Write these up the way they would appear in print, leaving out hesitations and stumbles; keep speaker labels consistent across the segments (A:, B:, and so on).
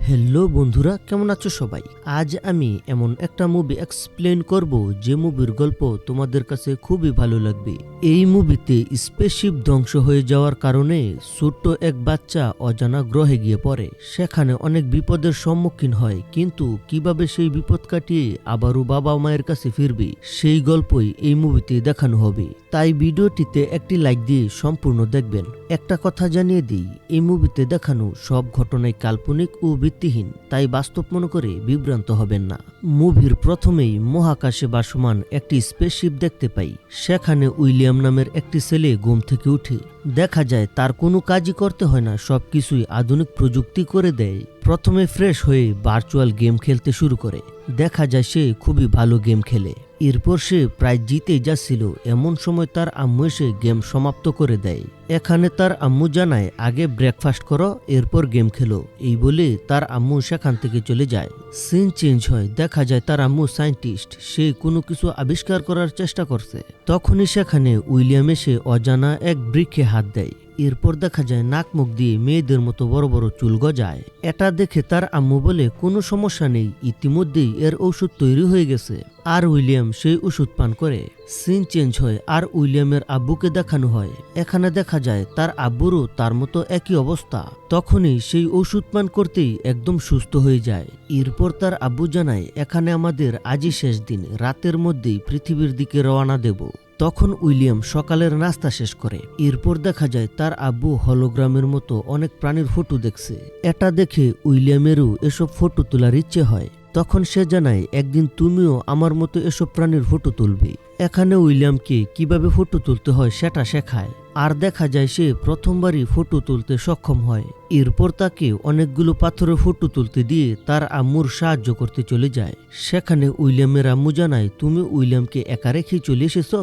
A: Hello বন্ধুরা, কেমন আছো সবাই? আজ আমি এমন একটা মুভি এক্সপ্লেন করব যে মুভির গল্প তোমাদের কাছে খুবই ভালো লাগবে। এই মুভিতে স্পেসশিপ ধ্বংস হয়ে যাওয়ার কারণে ছোট্ট এক বাচ্চা অজানা গ্রহে গিয়ে পড়ে। সেখানে অনেক বিপদের সম্মুখীন হয়, কিন্তু কিভাবে সেই বিপদ কাটিয়ে আবারও বাবা মায়ের কাছে ফিরবে সেই গল্পই এই মুভিতে দেখানো হবে। তাই ভিডিওটিতে একটি লাইক দিয়ে সম্পূর্ণ দেখবেন। একটা কথা জানিয়ে দিই, এই মুভিতে দেখানো সব ঘটনাই কাল্পনিক ও ভিত্তিহীন, তাই বাস্তব মনে করে বিভ্রান্ত হবেন না। মুভির প্রথমেই মহাকাশে ভাসমান একটি স্পেসশিপ দেখতে পাই। সেখানে উইলিয়াম নামের একটি ছেলে ঘুম থেকে উঠে। দেখা যায় তার কোনো কাজই করতে হয় না, সবকিছুই আধুনিক প্রযুক্তি করে দেয়। প্রথমে ফ্রেশ হয়ে ভার্চুয়াল গেম খেলতে শুরু করে। দেখা যায় সে খুবই ভালো গেম খেলে। এরপর সে প্রায় জিতেই যাচ্ছিল, এমন সময় তার আম্মু এসে গেম সমাপ্ত করে দেয়। এখানে তার আম্মু জানায়, আগে ব্রেকফাস্ট করো, এরপর গেম খেলো। এই বলে তার আম্মু সেখান থেকে চলে যায়। সিন চেঞ্জ হয়, দেখা যায় তার আম্মু সায়েন্টিস্ট, সে কোনো কিছু আবিষ্কার করার চেষ্টা করছে। তখনই সেখানে উইলিয়াম এসে অজানা এক বৃক্ষে হাত দেয়। এরপর দেখা যায় নাক মুখ দিয়ে মেয়েদের মতো বড় বড় চুল গজায়। এটা দেখে তার আম্মু বলে, কোনো সমস্যা নেই, ইতিমধ্যেই এর ঔষধ তৈরি হয়ে গেছে। আর উইলিয়াম সেই ওষুধ পান করে। সিন চেঞ্জ হয় আর উইলিয়ামের আব্বুকে দেখানো হয়। এখানে দেখা যায় তার আব্বুরও তার মতো একই অবস্থা। তখনই সেই ওষুধ পান করতেই একদম সুস্থ হয়ে যায়। এরপর তার আব্বু জানায়, এখানে আমাদের আজই শেষ দিন, রাতের মধ্যেই পৃথিবীর দিকে রওনা দেব। তখন উইলিয়াম সকালের নাস্তা শেষ করে। এরপর দেখা যায় তার আব্বু হলোগ্রামের মতো অনেক প্রাণীর ফটো দেখছে। এটা দেখে উইলিয়ামেরও এসব ফটো তোলার ইচ্ছে হয়। তখন সে জানায়, একদিন তুমিও আমার মতো এসব প্রাণীর ফটো তুলবে। এখানে উইলিয়ামকে কিভাবে ফটো তুলতে হয় সেটা শেখায়। আর দেখা যায় সে প্রথমবারই ফটো তুলতে সক্ষম হয়। এরপর তাকে অনেকগুলো পাথরের ফটো তুলতে দিয়ে তার আম্মুর সাহায্য করতে চলে যায়। সেখানে উইলিয়ামের আম্মু জানায়, তুমি উইলিয়ামকে একা রেখেই চলে এসেছ?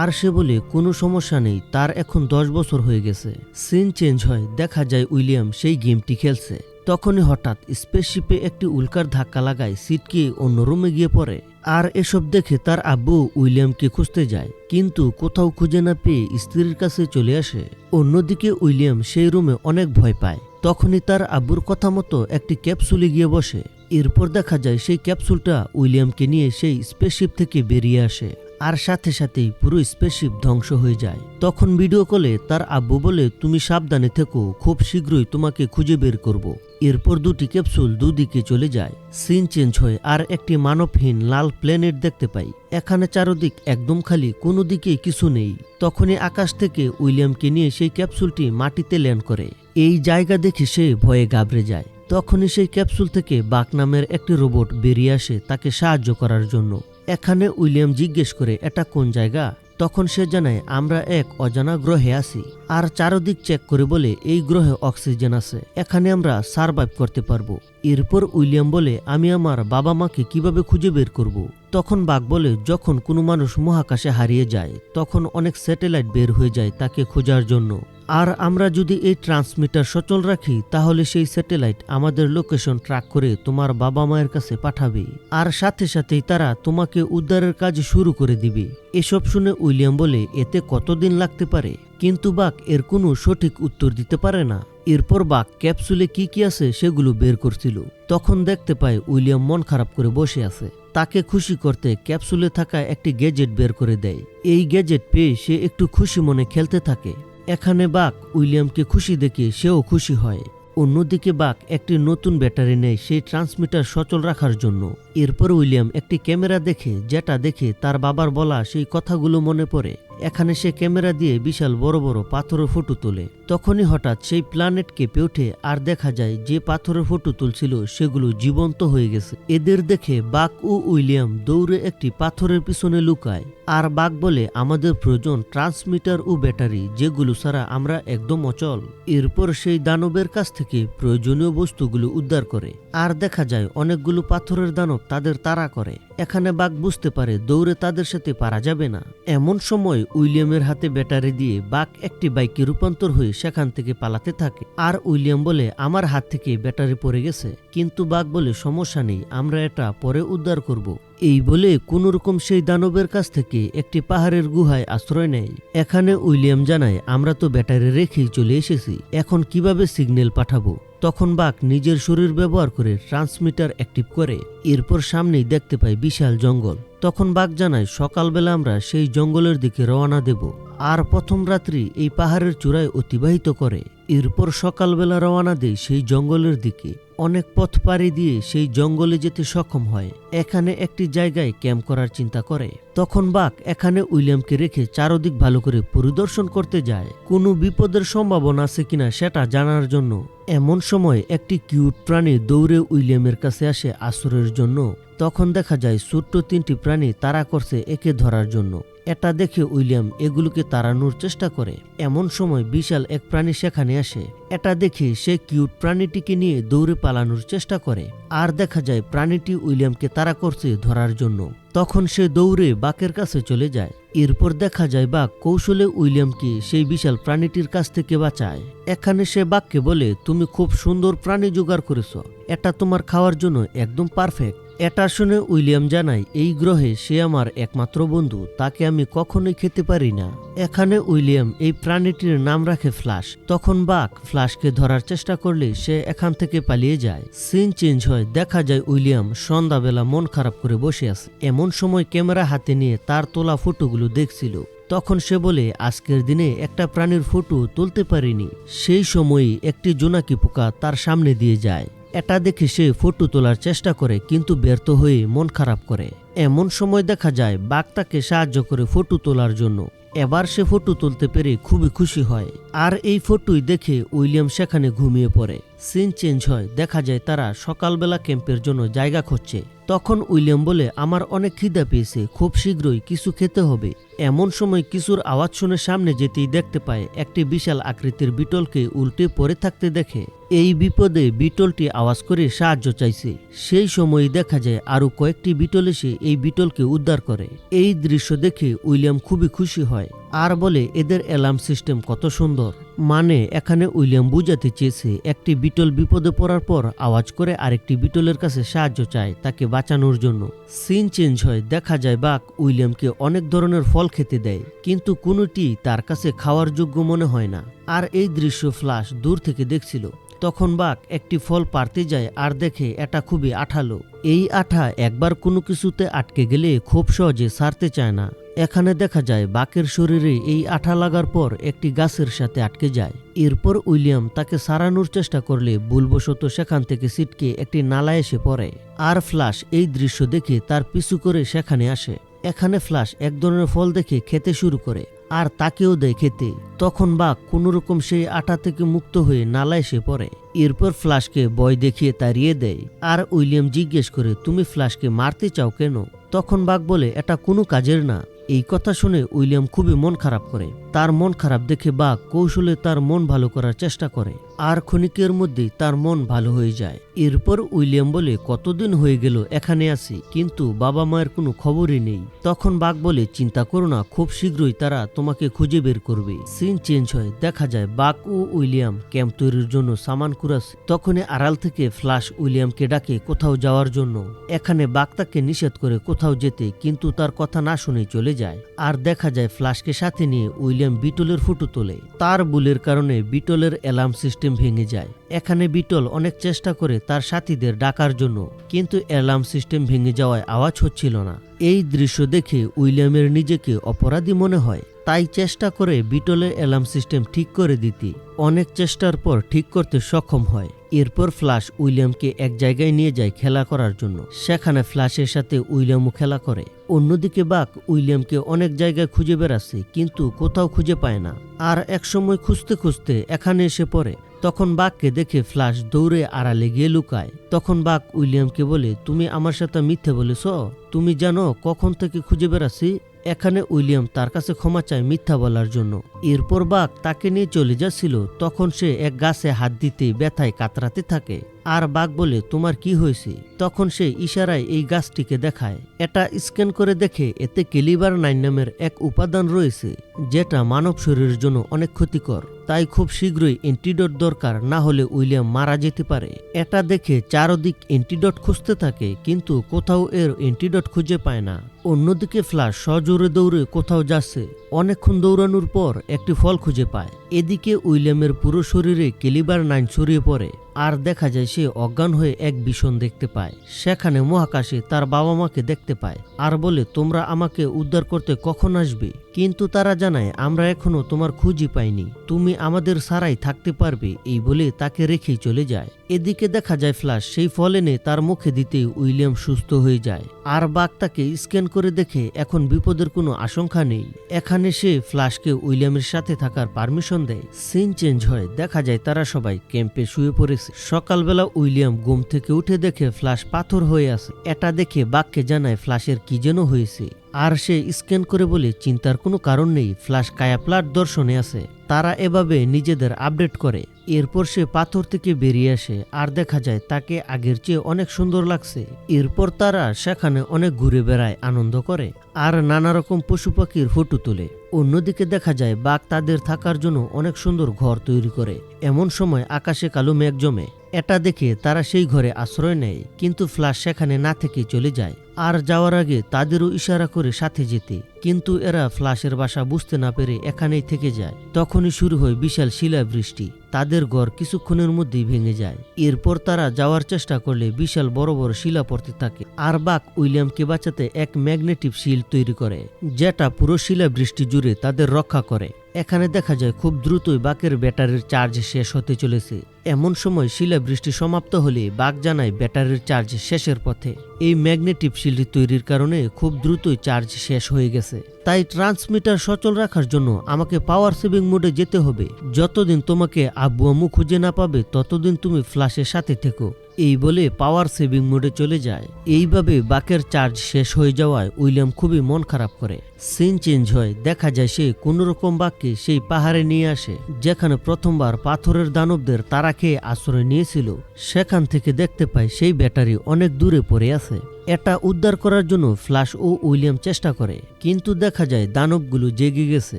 A: আর সে বলে, কোনো সমস্যা নেই, তার এখন 10 বছর হয়ে গেছে। সিন চেঞ্জ হয়, দেখা যায় উইলিয়াম সেই গেমটি খেলছে। তখনই হঠাৎ স্পেসশিপে একটি উল্কার ধাক্কা লাগায়, সিটকে অন্য রুমে গিয়ে পড়ে। আর এসব দেখে তার আব্বু উইলিয়ামকে খুঁজতে যায়, কিন্তু কোথাও খুঁজে না পেয়ে স্ত্রীর কাছে চলে আসে। অন্যদিকে উইলিয়াম সেই রুমে অনেক ভয় পায়। তখনই তার আব্বুর কথা মতো একটি ক্যাপসুলে গিয়ে বসে। এরপর দেখা যায় সেই ক্যাপসুলটা উইলিয়ামকে নিয়ে সেই স্পেসশিপ থেকে বেরিয়ে আসে। আর সাথে সাথেই পুরো স্পেসশিপ ধ্বংস হয়ে যায়। তখন ভিডিও কলে তার আব্বু বলে, তুমি সাবধানে থেকো, খুব শীঘ্রই তোমাকে খুঁজে বের করব। এরপর দুটি ক্যাপসুল দুদিকে চলে যায়। সিন চেঞ্জ হয় আর একটি মানবহীন লাল প্ল্যানেট দেখতে পাই। এখানে চারদিক একদম খালি, কোনো দিকেই কিছু নেই। তখনই আকাশ থেকে উইলিয়ামকে নিয়ে সেই ক্যাপসুলটি মাটিতে ল্যান্ড করে। এই জায়গা দেখে সে ভয়ে ঘাবড়ে যায়। তখনই সেই ক্যাপসুল থেকে বাক নামের একটি রোবট বেরিয়ে আসে তাকে সাহায্য করার জন্য। এখানে উইলিয়াম জিজ্ঞেস করে, এটা কোন জায়গা? তখন সে জানায়, আমরা এক অজানা গ্রহে আছি। আর চারদিক চেক করে বলে, এই গ্রহে অক্সিজেন আছে, এখানে আমরা সারভাইভ করতে পারবো। এরপর উইলিয়াম বলে, আমি আমার বাবা মাকে কিভাবে খুঁজে বের করব? তখন বাঘ বলে, যখন কোনো মানুষ মহাকাশে হারিয়ে যায় তখন অনেক স্যাটেলাইট বের হয়ে যায় তাকে খোঁজার জন্য। আর আমরা যদি এই ট্রান্সমিটার সচল রাখি তাহলে সেই স্যাটেলাইট আমাদের লোকেশন ট্র্যাক করে তোমার বাবা মায়ের কাছে পাঠাবে। আর সাথে সাথেই তারা তোমাকে উদ্ধারের কাজ শুরু করে দিবে। এসব শুনে উইলিয়াম বলে, এতে কতদিন লাগতে পারে? কিন্তু বাঘ এর কোনো সঠিক উত্তর দিতে পারে না। এরপর বাঘ ক্যাপসুলে কি কি আছে সেগুলো বের করছিল। তখন দেখতে পায় উইলিয়াম মন খারাপ করে বসে আছে। তাকে খুশি করতে ক্যাপসুলে থাকা একটি গ্যাজেট বের করে দেয়। এই গ্যাজেট পেয়ে সে একটু খুশি মনে খেলতে থাকে। এখানে বাঘ উইলিয়ামকে খুশি দেখে সেও খুশি হয়। অন্যদিকে বাঘ একটি নতুন ব্যাটারি নেয় সেই ট্রান্সমিটার সচল রাখার জন্য। এরপর উইলিয়াম একটি ক্যামেরা দেখে, যেটা দেখে তার বাবার বলা সেই কথাগুলো মনে পড়ে। এখানে সে ক্যামেরা দিয়ে বিশাল বড় বড় পাথরের ফটো তোলে। তখনই হঠাৎ সেই প্ল্যানেট কেঁপে ওঠে আর দেখা যায় যে পাথরের ফটো তুলছিল সেগুলো জীবন্ত হয়ে গেছে। এদের দেখে বাঘ ও উইলিয়াম দৌড়ে একটি পাথরের পিছনে লুকায়। আর বাঘ বলে, আমাদের প্রয়োজন ট্রান্সমিটার ও ব্যাটারি, যেগুলো ছাড়া আমরা একদম অচল। এরপর সেই দানবের কাছ থেকে প্রয়োজনীয় বস্তুগুলো উদ্ধার করে। আর দেখা যায় অনেকগুলো পাথরের দানব তাদের তাড়া করে। এখানে বাঘ বুঝতে পারে দৌড়ে তাদের সাথে পারা যাবে না। এমন সময় উইলিয়ামের হাতে ব্যাটারি দিয়ে বাঘ একটি বাইকে রূপান্তর হয়ে সেখান থেকে পালাতে থাকে। আর উইলিয়াম বলে, আমার হাত থেকে ব্যাটারি পড়ে গেছে। কিন্তু বাঘ বলে, সমস্যা নেই, আমরা এটা পরে উদ্ধার করব। এই বলে কোনোরকম সেই দানবের কাছ থেকে একটি পাহাড়ের গুহায় আশ্রয় নেয়। এখানে উইলিয়াম জানায়, আমরা তো ব্যাটারি রেখেই চলে এসেছি, এখন কিভাবে সিগন্যাল পাঠাবো। তখন বাঘ নিজের শরীর ব্যবহার করে ট্রান্সমিটার অ্যাক্টিভ করে। এরপর সামনেই দেখতে পায় বিশাল জঙ্গল। তখন বাঘ জানায়, সকালবেলা আমরা সেই জঙ্গলের দিকে রওনা দেব। আর প্রথম রাত্রি এই পাহাড়ের চূড়ায় অতিবাহিত করে। এরপর সকালবেলা রওনা দেয় সেই জঙ্গলের দিকে। অনেক পথ পাড়ি দিয়ে সেই জঙ্গলে যেতে সক্ষম হয়। এখানে একটি জায়গায় ক্যাম্প করার চিন্তা করে। তখন বাঘ এখানে উইলিয়ামকে রেখে চারদিক ভালো করে পরিদর্শন করতে যায়, কোনো বিপদের সম্ভাবনা আছে কিনা সেটা জানার জন্য। এমন সময় একটি কিউট প্রাণী দৌড়ে উইলিয়ামের কাছে আসে আশ্রয়ের জন্য। তখন দেখা যায় ছোট্ট 3টি প্রাণী তাড়া করছে একে ধরার জন্য। এটা দেখে উইলিয়াম এগুলোকে তাড়ানোর চেষ্টা করে। এমন সময় বিশাল এক প্রাণী সেখানে আসে। এটা দেখে সে কিউট প্রাণীটিকে নিয়ে দৌড়ে পালানোর চেষ্টা করে। আর দেখা যায় প্রাণীটি উইলিয়ামকে তাড়া করছে ধরার জন্য। তখন সে দৌড়ে বাঘের কাছে চলে যায়। এরপর দেখা যায় বাঘ কৌশলে উইলিয়ামকে সেই বিশাল প্রাণীটির কাছ থেকে বাঁচায়। এখানে সে বাঘকে বলে, তুমি খুব সুন্দর প্রাণী জোগাড় করেছ, এটা তোমার খাওয়ার জন্য একদম পারফেক্ট। এটা শুনে উইলিয়াম জানায়, এই গ্রহে সে আমার একমাত্র বন্ধু, তাকে আমি কখনোই খেতে পারি না। এখানে উইলিয়াম এই প্রাণীটির নাম রাখে ফ্লাশ। তখন বাঘ ফ্লাশকে ধরার চেষ্টা করলে সে এখান থেকে পালিয়ে যায়। সিন চেঞ্জ হয়, দেখা যায় উইলিয়াম সন্ধ্যাবেলা মন খারাপ করে বসে আছে। এমন সময় ক্যামেরা হাতে নিয়ে তার তোলা ফটোগুলো দেখছিল। তখন সে বলে, আজকের দিনে একটা প্রাণীর ফটো তুলতে পারিনি। সেই সময়ই একটি জোনাকি পোকা তার সামনে দিয়ে যায়। এটা দেখে সে ফটো তোলার চেষ্টা করে, কিন্তু ব্যর্থ হয়ে মন খারাপ করে। এমন সময় দেখা যায় বাঘ তাকে সাহায্য করে ফটো তোলার জন্য। এবার সে ফটো তুলতে পেরে খুবই খুশি হয়। আর এই ফটোই দেখে উইলিয়াম সেখানে ঘুমিয়ে পড়ে। সিন চেঞ্জ হয়, দেখা যায় তারা সকালবেলা ক্যাম্পের জন্য জায়গা খুঁজছে। তখন উইলিয়াম বলে, আমার অনেক খিদা পেয়েছে, খুব শীঘ্রই কিছু খেতে হবে। এমন সময় কিছুর আওয়াজ শুনে সামনে যেতেই দেখতে পায় একটি বিশাল আকৃতির বিটলকে উল্টে পড়ে থাকতে দেখে। এই বিপদে বিটলটি আওয়াজ করে সাহায্য চাইছে। সেই সময়ই দেখা যায় আরো কয়েকটি বিটল এসে এই বিটলকে উদ্ধার করে। এই দৃশ্য দেখে উইলিয়াম খুবই খুশি হয় আর বলে, এদের অ্যালার্ম সিস্টেম কত সুন্দর। মানে এখানে উইলিয়াম বুঝাতে চেয়েছে একটি বিটল বিপদে পড়ার পর আওয়াজ করে আরেকটি বিটলের কাছে সাহায্য চায় তাকে বাঁচানোর জন্য। সিন চেঞ্জ হয়, দেখা যায় বাঘ উইলিয়ামকে অনেক ধরনের ফল খেতে দেয়, কিন্তু কোনোটি তার কাছে খাওয়ার যোগ্য মনে হয় না। আর এই দৃশ্য ফ্লাশ দূর থেকে দেখছিল। তখন বাঘ একটি ফল পাড়তে যায় আর দেখে এটা খুবই আঠালো। এই আঠা একবার কোনো কিছুতে আটকে গেলে খুব সহজে ছাড়তে চায় না। এখানে দেখা যায় বাঘের শরীরে এই আঠা লাগার পর একটি গাছের সাথে আটকে যায়। এরপর উইলিয়াম তাকে সারানোর চেষ্টা করলে ভুলবশত সেখান থেকে ছিটকে একটি নালা এসে পড়ে। আর ফ্লাশ এই দৃশ্য দেখে তার পিছু করে সেখানে আসে। এখানে ফ্লাশ এক ধরনের ফল দেখে খেতে শুরু করে আর তাকেও দেয় খেতে। তখন বাঘ কোনোরকম সেই আটা থেকে মুক্ত হয়ে নালা এসে পড়ে। এরপর ফ্লাশকে ভয় দেখিয়ে তাড়িয়ে দেয়। আর উইলিয়াম জিজ্ঞেস করে, তুমি ফ্লাশকে মারতে চাও কেন? তখন বাঘ বলে, এটা কোনো কাজের না। এই কথা শুনে উইলিয়াম খুবই মন খারাপ করে। তার মন খারাপ দেখে বাঘ কৌশলে তার মন ভালো করার চেষ্টা করে আর ক্ষণিকের মধ্যেই তার মন ভালো হয়ে যায়। এরপর উইলিয়াম বলে, কতদিন হয়ে গেল এখানে আছি, কিন্তু বাবা মায়ের কোনো খবরই নেই। তখন বাঘ বলে, চিন্তা করো না, খুব শীঘ্রই তারা তোমাকে খুঁজে বের করবে। সিন চেঞ্জ হয়, দেখা যায় বাঘ ও উইলিয়াম ক্যাম্প তৈরির জন্য সামান কুড়াচ্ছে। তখনই আড়াল থেকে ফ্লাশ উইলিয়ামকে ডাকে কোথাও যাওয়ার জন্য। এখানে বাঘ তাকে নিষেধ করে কোথাও যেতে, কিন্তু তার কথা না শুনে চলে যায়। আর দেখা যায় ফ্লাশকে সাথে নিয়ে উইলিয়াম বিটলের ফটো তোলে। তার ভুলের কারণে বিটলের অ্যালার্ম সিস্টেম ভেঙে যায়। এখানে বিটল অনেক চেষ্টা করে তার সাথীদের ডাকার জন্য, কিন্তু অ্যালার্ম সিস্টেম ভেঙে যাওয়ায় আওয়াজ হচ্ছিল না। এই দৃশ্য দেখে উইলিয়ামের নিজেকে অপরাধী মনে হয়, তাই চেষ্টা করে বিটলের অ্যালার্ম সিস্টেম ঠিক করে দিতে। অনেক চেষ্টার পর ঠিক করতে সক্ষম হয়। এরপর ফ্লাশ উইলিয়ামকে এক জায়গায় নিয়ে যায় খেলা করার জন্য। সেখানে ফ্লাশের সাথে উইলিয়ামও খেলা করে। অন্যদিকে বাঘ উইলিয়ামকে অনেক জায়গায় খুঁজে বেড়াচ্ছে, কিন্তু কোথাও খুঁজে পায় না। আর একসময় খুঁজতে খুঁজতে এখানে এসে পড়ে। তখন বাঘকে দেখে ফ্লাশ দৌড়ে আড়ালে গিয়ে লুকায়। তখন বাঘ উইলিয়ামকে বলে, তুমি আমার সাথে মিথ্যে বলেছ, তুমি জানো কখন থেকে খুঁজে বেড়াচ্ছি। এখানে উইলিয়াম তার কাছে ক্ষমা চায় মিথ্যা বলার জন্য। এরপর বাঘ তাকে নিয়ে চলে যাচ্ছিল, তখন সে এক গাছে হাত দিতে ব্যথায় কাতরাতে থাকে। আর বাঘ বলে, তোমার কি হয়েছে? তখন সে ইশারায় এই গাছটিকে দেখায়। এটা স্ক্যান করে দেখে এতে ক্যালিবার 9 নামের এক উপাদান রয়েছে, যেটা মানব শরীরের জন্য অনেক ক্ষতিকর। তাই খুব শীঘ্রই অ্যান্টিডোট দরকার, না হলে উইলিয়াম মারা যেতে পারে। এটা দেখে চারদিক অ্যান্টিডোট খুঁজতে থাকে, কিন্তু কোথাও এর অ্যান্টিডোট খুঁজে পায় না। অন্যদিকে ফ্ল্যাশ সজোরে দৌড়ে কোথাও যাচ্ছে। অনেকক্ষণ দৌড়ানোর পর একটি ফল খুঁজে পায়। এদিকে উইলিয়ামের পুরো শরীরে ক্যালিবার 9 ছড়িয়ে পড়ে, আর দেখা যায় সে অজ্ঞান হয়ে এক ভীষণ দেখতে পায়। সেখানে মহাকাশে তার বাবা মাকে দেখতে পায় আর বলে, তোমরা আমাকে উদ্ধার করতে কখন আসবে? কিন্তু তারা জানায়, আমরা এখনো তোমার খুঁজই পাইনি, তুমি আমাদের ছাড়াই থাকতে পারবে। এই বলে তাকে রেখেই চলে যায়। এদিকে দেখা যায় ফ্ল্যাশ সেই ফল এনে তার মুখে দিতেই উইলিয়াম সুস্থ হয়ে যায়, আর বাঘ তাকে স্ক্যান করে দেখে এখন বিপদের কোনো আশঙ্কা নেই। এখানে সে ফ্ল্যাশকে উইলিয়ামের সাথে থাকার পারমিশন দেয়। সিন চেঞ্জ হয়, দেখা যায় তারা সবাই ক্যাম্পে শুয়ে পড়েছে। সকালবেলা উইলিয়াম ঘুম থেকে উঠে দেখে ফ্ল্যাশ পাথর হয়ে আছে। এটা দেখে বাঘকে জানায় ফ্ল্যাশের কি যেন হয়েছে, আর সে স্ক্যান করে বলে, চিন্তার কোনো কারণ নেই, ফ্ল্যাশ কায়াপ্লার দর্শনে আছে। তারা এভাবে নিজেদের আপডেট করে। এরপর সে পাথর থেকে বেরিয়ে আসে, আর দেখা যায় তাকে আগের চেয়ে অনেক সুন্দর লাগছে। এরপর তারা সেখানে অনেক ঘুরে বেড়ায়, আনন্দ করে, আর নানা রকম পশু পাখির ফটো তোলে। অন্যদিকে দেখা যায় বাঘ তাদের থাকার জন্য অনেক সুন্দর ঘর তৈরি করে। এমন সময় আকাশে কালো মেঘ জমে। এটা দেখে তারা সেই ঘরে আশ্রয় নেয়, কিন্তু ফ্ল্যাশ সেখানে না থেকে চলে যায়, আর যাওয়ার আগে তাদেরও ইশারা করে সাথে যেতে। কিন্তু এরা ফ্ল্যাশের বাসা বুঝতে না পেরে এখানেই থেকে যায়। তখনই শুরু হয় বিশাল শিলাবৃষ্টি। তাদের ঘর কিছুক্ষণের মধ্যেই ভেঙে যায়। এরপর তারা যাওয়ার চেষ্টা করলে বিশাল বড় বড় শিলা পড়তে থাকে, আর বাঘ উইলিয়ামকে বাঁচাতে এক ম্যাগনেটিক শিল্ড তৈরি করে, যেটা পুরো শিলাবৃষ্টি জুড়ে তাদের রক্ষা করে। এখানে দেখা যায় খুব দ্রুতই বাঘের ব্যাটারির চার্জ শেষ হতে চলেছে। এমন সময় শিলাবৃষ্টি সমাপ্ত হলে বাঘ জানায় ব্যাটারির চার্জ শেষের পথে। এই ম্যাগনেটিক শিল্ড তৈরির কারণে খুব দ্রুতই চার্জ শেষ হয়ে গেছে। তাই ট্রান্সমিটার সচল রাখার জন্য আমাকে পাওয়ার সেভিং মোডে যেতে হবে। যতদিন তোমাকে আব্বু আম্মু খুঁজে না পাবে ততদিন তুমি ফ্ল্যাশের সাথে থেকো। এই বলে পাওয়ার সেভিং মোডে চলে যায়। এইভাবে বাঘের চার্জ শেষ হয়ে যাওয়ায় উইলিয়াম খুবই মন খারাপ করে। সিন চেঞ্জ হয়, দেখা যায় সে কোনোরকম বাঘকে সেই পাহাড়ে নিয়ে আসে, যেখানে প্রথমবার পাথরের দানবদের তারা খেয়ে আশ্রয় নিয়েছিল। সেখান থেকে দেখতে পায় সেই ব্যাটারি অনেক দূরে পড়ে আছে। এটা উদ্ধার করার জন্য ফ্ল্যাশ ও উইলিয়াম চেষ্টা করে, কিন্তু দেখা যায় দানবগুলো জেগে গেছে।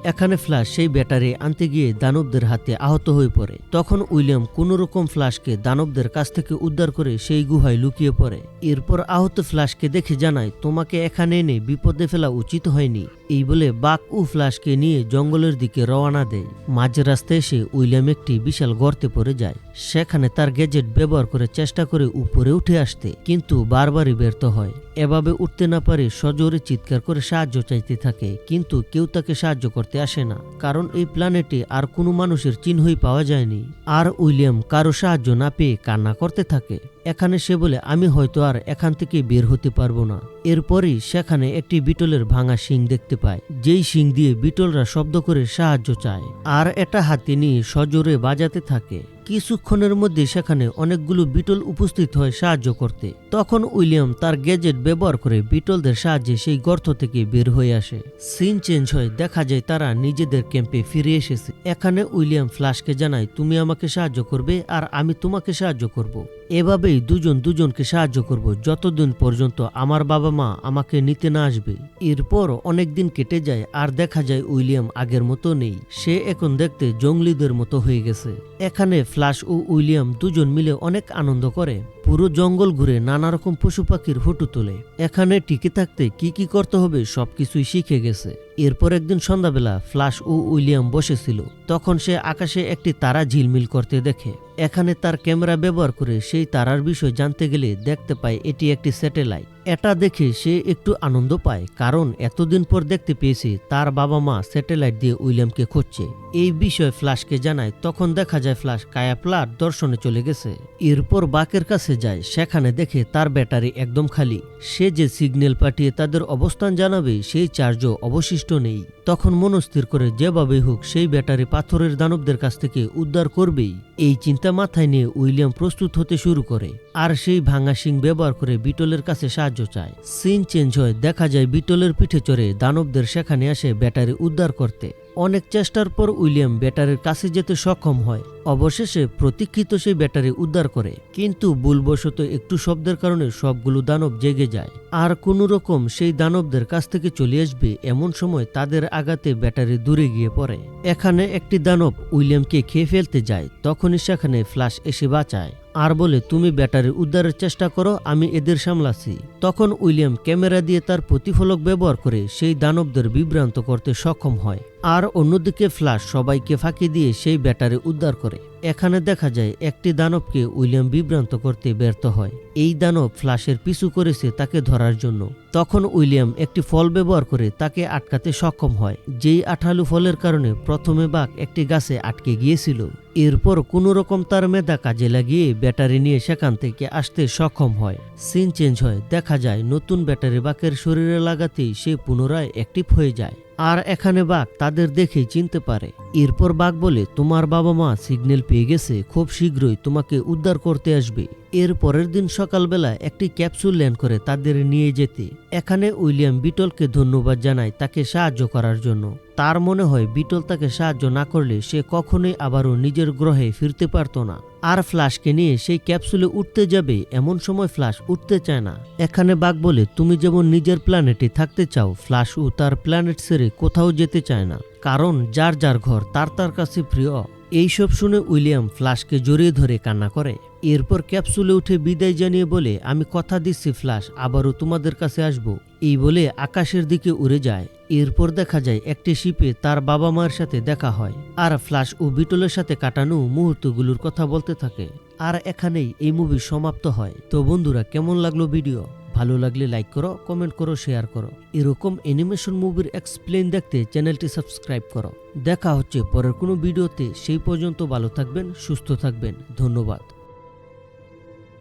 A: এখানে ফ্ল্যাশ সেই ব্যাটারি আনতে গিয়ে দানবদের হাতে আহত হয়ে পড়ে। তখন উইলিয়াম কোনোরকম ফ্ল্যাশকে দানবদের কাছ থেকে উদ্ধার করে সেই গুহায় লুকিয়ে পড়ে। এরপর আহত ফ্ল্যাশকে দেখে জানায়, তোমাকে এখানে এনে বিপদে ফেলা উচিত হয়নি। এই বলে বাঘ ও ফ্ল্যাশকে নিয়ে জঙ্গলের দিকে রওনা দেয়। মাঝ রাস্তায় এসে উইলিয়াম একটি বিশাল গর্তে পড়ে যায়। সেখানে তার গ্যাজেট ব্যবহার করে চেষ্টা করে উপরে উঠে আসতে, কিন্তু বারবারই ব্যর্থ হয়। এভাবে উঠতে না পারে সজোরে চিৎকার করে সাহায্য চাইতে থাকে, কিন্তু কেউ তাকে সাহায্য করতে আসে না, কারণ এই প্ল্যানেটে আর কোনো মানুষের চিহ্নই পাওয়া যায়নি। আর উইলিয়াম কারো সাহায্য না পেয়ে কান্না করতে থাকে। এখানে সে বলে, আমি হয়তো আর এখান থেকে বের হতে পারবো না। এরপরই সেখানে একটি বিটলের ভাঙা শিং দেখতে পায়, যেই শিং দিয়ে বিটলরা শব্দ করে সাহায্য চায়, আর এটা হাতে নিয়ে সজোরে বাজাতে থাকে। কিছুক্ষণের মধ্যে সেখানে অনেকগুলো বিটল উপস্থিত হয় সাহায্য করতে। তখন উইলিয়াম তার গ্যাজেট ব্যবহার করে বিটলদের সাহায্যে সেই গর্ত থেকে বের হয়ে আসে। সিন চেঞ্জ হয়, দেখা যায় তারা নিজেদের ক্যাম্পে ফিরে এসেছে। এখানে উইলিয়াম ফ্ল্যাশকে জানায়, তুমি আমাকে সাহায্য করবে আর আমি তোমাকে সাহায্য করব। এভাবেই দুজন দুজনকে সাহায্য করব যতদিন পর্যন্ত আমার বাবা মা আমাকে নিতে না আসবে। এরপর অনেক দিন কেটে যায়, আর দেখা যায় উইলিয়াম আগের মতো নেই। সে এখন দেখতে জঙ্গলিদের মতো হয়ে গেছে। এখানে ফ্ল্যাশ ও উইলিয়াম দুজন মিলে অনেক আনন্দ করে। পুরো জঙ্গল ঘুরে নানা রকম পশু পাখির ফটো তোলে। এখানে টিকে থাকতে কি কি করতে হবে সবকিছুই শিখে গেছে। এরপর একদিন সন্ধ্যাবেলা ফ্ল্যাশ ও উইলিয়াম বসেছিল। তখন সে আকাশে একটি তারা ঝিলমিল করতে দেখে। এখানে তার ক্যামেরা ব্যবহার করে সেই তারার বিষয় জানতে গেলে দেখতে পায় এটি একটি স্যাটেলাইট। এটা দেখে সে একটু আনন্দ পায়, কারণ এতদিন পর দেখতে পেয়েছে তার বাবা মা স্যাটেলাইট দিয়ে উইলিয়ামকে খুঁজছে। এই বিষয়ে ফ্ল্যাশকে জানায়। তখন দেখা যায় ফ্ল্যাশ কায়াপ্লার দর্শনে চলে গেছে। এরপর বাকের কাছে যায়, সেখানে দেখে তার ব্যাটারি একদম খালি। সে যে সিগন্যাল পাঠিয়ে তাদের অবস্থান জানাবে সেই চার্জও অবশিষ্ট নেই। তখন মনস্থির করে যেভাবেই হোক সেই ব্যাটারি পাথরের দানবদের কাছ থেকে উদ্ধার করবেই। এই চিন্তা মাথায় নিয়ে উইলিয়াম প্রস্তুত হতে শুরু করে, আর সেই ভাঙা শিং ব্যবহার করে বিটলের কাছে সাহায্য চায়। সিন চেঞ্জ হয়, দেখা যায় বিটলের পিঠে চড়ে দানবদের সেখানে আসে ব্যাটারি উদ্ধার করতে। অনেক চেষ্টার পর উইলিয়াম ব্যাটারির কাছে যেতে সক্ষম হয়। অবশেষে প্রতীক্ষিত সেই ব্যাটারি উদ্ধার করে, কিন্তু ভুলবশত একটু শব্দের কারণে সবগুলো দানব জেগে যায়। আর কোনো রকম সেই দানবদের কাছ থেকে চলে আসবে এমন সময় তাদের আঘাতে ব্যাটারি দূরে গিয়ে পড়ে। এখানে একটি দানব উইলিয়ামকে খেয়ে ফেলতে যায়, তখনই সেখানে ফ্ল্যাশ এসে বাঁচায় আর বলে, তুমি ব্যাটারি উদ্ধারের চেষ্টা করো, আমি এদের সামলাছি। তখন উইলিয়াম ক্যামেরা দিয়ে তার প্রতিফলক ব্যবহার করে সেই দানবদের বিভ্রান্ত করতে সক্ষম হয়। আর অন্যদিকে ফ্ল্যাশ সবাইকে ফাঁকি দিয়ে সেই ব্যাটারি উদ্ধার করে। এখানে দেখা যায় একটি দানবকে উইলিয়াম বিভ্রান্ত করতে ব্যর্থ হয়। এই দানব ফ্ল্যাশের পিছু করেছে তাকে ধরার জন্য। তখন উইলিয়াম একটি ফল ব্যবহার করে তাকে আটকাতে সক্ষম হয়, যেই আঠালু ফলের কারণে প্রথমে বাঘ একটি গাছে আটকে গিয়েছিল। এরপর কোনো রকম তার মেধা কাজে লাগিয়ে ব্যাটারি নিয়ে সেখান থেকে আসতে সক্ষম হয়। সিন চেঞ্জ হয়, দেখা যায় নতুন ব্যাটারি বাঘের শরীরে লাগাতেই সে পুনরায় অ্যাক্টিভ হয়ে যায়। আর এখানে বাঘ তাদের দেখেই চিনতে পারে। এরপর বাঘ বলে, তোমার বাবা মা সিগন্যাল পেয়ে গেছে, খুব শীঘ্রই তোমাকে উদ্ধার করতে আসবে। এর পরের দিন সকালবেলা একটি ক্যাপসুল ল্যান্ড করে তাদের নিয়ে যেতে। এখানে উইলিয়াম বিটলকে ধন্যবাদ জানায় তাকে সাহায্য করার জন্য। তার মনে হয় বিটল তাকে সাহায্য না করলে সে কখনোই আবারও নিজের গ্রহে ফিরতে পারত না। আর ফ্ল্যাশকে নিয়ে সেই ক্যাপসুলে উঠতে যাবে, এমন সময় ফ্ল্যাশ উঠতে চায় না। এখানে বাঘ বলে, তুমি যেমন নিজের প্ল্যানেটে থাকতে চাও, ফ্ল্যাশ ও তার প্ল্যানেট ছেড়ে কোথাও যেতে চায় না, কারণ যার যার ঘর তার তার কাছে প্রিয়। এইসব শুনে উইলিয়াম ফ্ল্যাশকে জড়িয়ে ধরে কান্না করে। এরপর ক্যাপসুলে উঠে বিদায় জানিয়ে বলে, আমি কথা দিচ্ছি ফ্ল্যাশ, আবারও তোমাদের কাছে আসব। এই বলে আকাশের দিকে উড়ে যায়। এরপর দেখা যায় একটি শিপে তার বাবা মায়ের সাথে দেখা হয়, আর ফ্ল্যাশ ও বিটলের সাথে কাটানো মুহূর্তগুলোর কথা বলতে থাকে। আর এখানেই এই মুভি সমাপ্ত হয়। তো বন্ধুরা, কেমন লাগলো ভিডিও? ভালো লাগলে লাইক করো, কমেন্ট করো, শেয়ার করো। এরকম অ্যানিমেশন মুভির এক্সপ্লেন দেখতে চ্যানেলটি সাবস্ক্রাইব করো। দেখা হচ্ছে পরের কোনো ভিডিওতে। সেই পর্যন্ত ভালো থাকবেন, সুস্থ থাকবেন। ধন্যবাদ।